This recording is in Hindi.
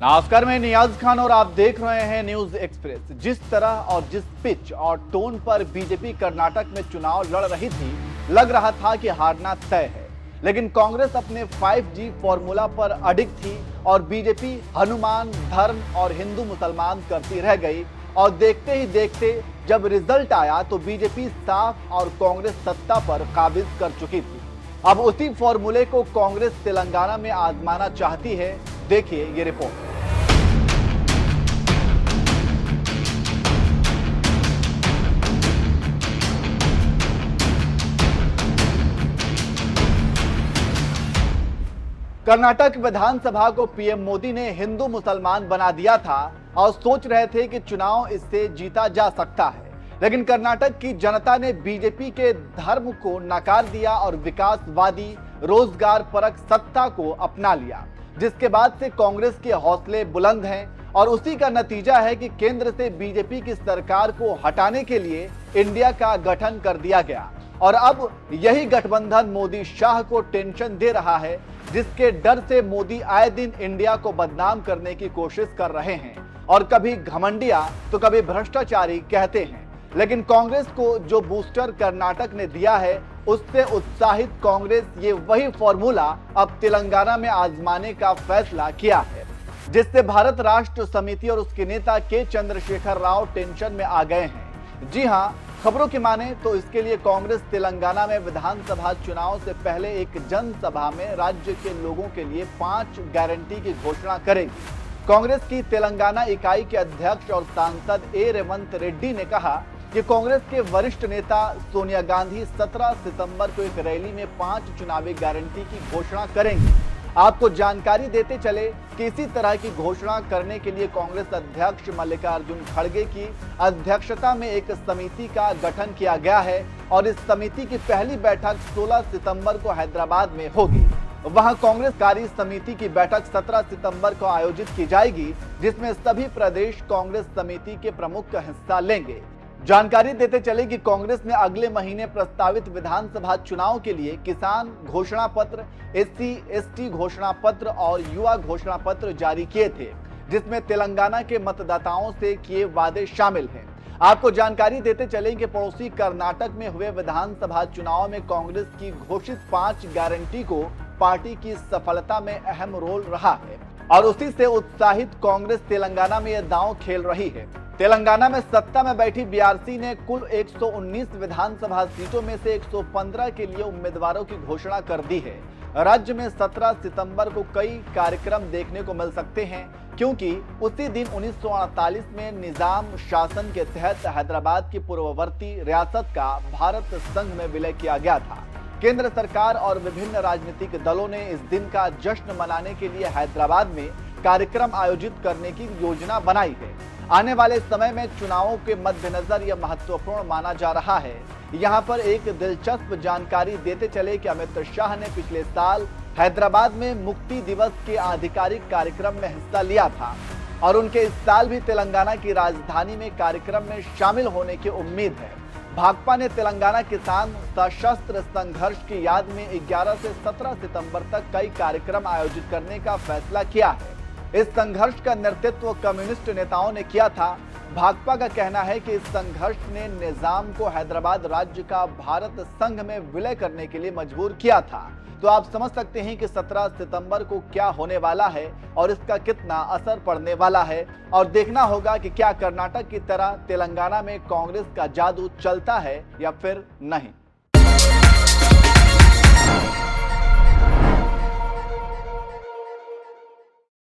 नमस्कार, मैं नियाज खान और आप देख रहे हैं न्यूज एक्सप्रेस। जिस तरह और जिस पिच और टोन पर बीजेपी कर्नाटक में चुनाव लड़ रही थी, लग रहा था कि हारना तय है। लेकिन कांग्रेस अपने 5G फॉर्मूला पर अडिग थी और बीजेपी हनुमान, धर्म और हिंदू मुसलमान करती रह गई। और देखते ही देखते जब रिजल्ट आया तो बीजेपी साफ और कांग्रेस सत्ता पर काबिज कर चुकी थी। अब उसी फॉर्मूले को कांग्रेस तेलंगाना में आजमाना चाहती है। देखिए ये रिपोर्ट। कर्नाटक विधानसभा को पीएम मोदी ने हिंदू मुसलमान बना दिया था और सोच रहे थे कि चुनाव इससे जीता जा सकता है। लेकिन कर्नाटक की जनता ने बीजेपी के धर्म को नकार दिया और विकासवादी रोजगार परक सत्ता को अपना लिया, जिसके बाद से कांग्रेस के हौसले बुलंद हैं। और उसी का नतीजा है कि केंद्र से बीजेपी की सरकार को हटाने के लिए इंडिया का गठन कर दिया गया। और अब यही गठबंधन मोदी शाह को टेंशन दे रहा है, जिसके डर से मोदी आए दिन इंडिया को बदनाम करने की कोशिश कर रहे हैं और कभी घमंडिया तो कभी भ्रष्टाचारी कहते हैं। लेकिन कांग्रेस को जो बूस्टर कर्नाटक ने दिया है, उससे उत्साहित कांग्रेस ये वही फॉर्मूला अब तेलंगाना में आजमाने का फैसला किया है, जिससे भारत राष्ट्र समिति और उसके नेता के चंद्रशेखर राव टेंशन में आ गए हैं। जी हां, खबरों की माने तो इसके लिए कांग्रेस तेलंगाना में विधानसभा चुनाव से पहले एक जनसभा में राज्य के लोगों के लिए 5 गारंटी की घोषणा करेगी। कांग्रेस की तेलंगाना इकाई के अध्यक्ष और सांसद ए रेवंत रेड्डी ने कहा कि कांग्रेस के वरिष्ठ नेता सोनिया गांधी 17 सितंबर को एक रैली में 5 चुनावी गारंटी की घोषणा करेंगी। आपको जानकारी देते चले कि इसी तरह की घोषणा करने के लिए कांग्रेस अध्यक्ष मल्लिकार्जुन खड़गे की अध्यक्षता में एक समिति का गठन किया गया है और इस समिति की पहली बैठक 16 सितंबर को हैदराबाद में होगी। वहां कांग्रेस कार्य समिति की बैठक 17 सितंबर को आयोजित की जाएगी, जिसमें सभी प्रदेश कांग्रेस समिति के प्रमुख हिस्सा लेंगे। जानकारी देते चले कि कांग्रेस ने अगले महीने प्रस्तावित विधानसभा चुनाव के लिए किसान घोषणा पत्र, SC/ST घोषणा पत्र और युवा घोषणा पत्र जारी किए थे, जिसमें तेलंगाना के मतदाताओं से किए वादे शामिल हैं। आपको जानकारी देते चले कि पड़ोसी कर्नाटक में हुए विधानसभा चुनाव में कांग्रेस की घोषित 5 गारंटी को पार्टी की सफलता में अहम रोल रहा है और उसी से उत्साहित कांग्रेस तेलंगाना में यह दांव खेल रही है। तेलंगाना में सत्ता में बैठी बीआरसी ने कुल 119 विधानसभा सीटों में से 115 के लिए उम्मीदवारों की घोषणा कर दी है। राज्य में 17 सितंबर को कई कार्यक्रम देखने को मिल सकते हैं, क्योंकि उसी दिन 1948 में निजाम शासन के तहत हैदराबाद की पूर्ववर्ती रियासत का भारत संघ में विलय किया गया था। केंद्र सरकार और विभिन्न राजनीतिक दलों ने इस दिन का जश्न मनाने के लिए हैदराबाद में कार्यक्रम आयोजित करने की योजना बनाई है। आने वाले समय में चुनावों के मद्देनजर यह महत्वपूर्ण माना जा रहा है। यहाँ पर एक दिलचस्प जानकारी देते चले कि अमित शाह ने पिछले साल हैदराबाद में मुक्ति दिवस के आधिकारिक कार्यक्रम में हिस्सा लिया था और उनके इस साल भी तेलंगाना की राजधानी में कार्यक्रम में शामिल होने की उम्मीद है। भाकपा ने तेलंगाना किसान सशस्त्र संघर्ष की याद में 11 से 17 सितंबर तक कई कार्यक्रम आयोजित करने का फैसला किया है। इस संघर्ष का नेतृत्व कम्युनिस्ट नेताओं ने किया था। भाकपा का कहना है कि इस संघर्ष ने निजाम को हैदराबाद राज्य का भारत संघ में विलय करने के लिए मजबूर किया था। तो आप समझ सकते हैं कि 17 सितंबर को क्या होने वाला है और इसका कितना असर पड़ने वाला है। और देखना होगा कि क्या कर्नाटक की तरह तेलंगाना में कांग्रेस का जादू चलता है या फिर नहीं।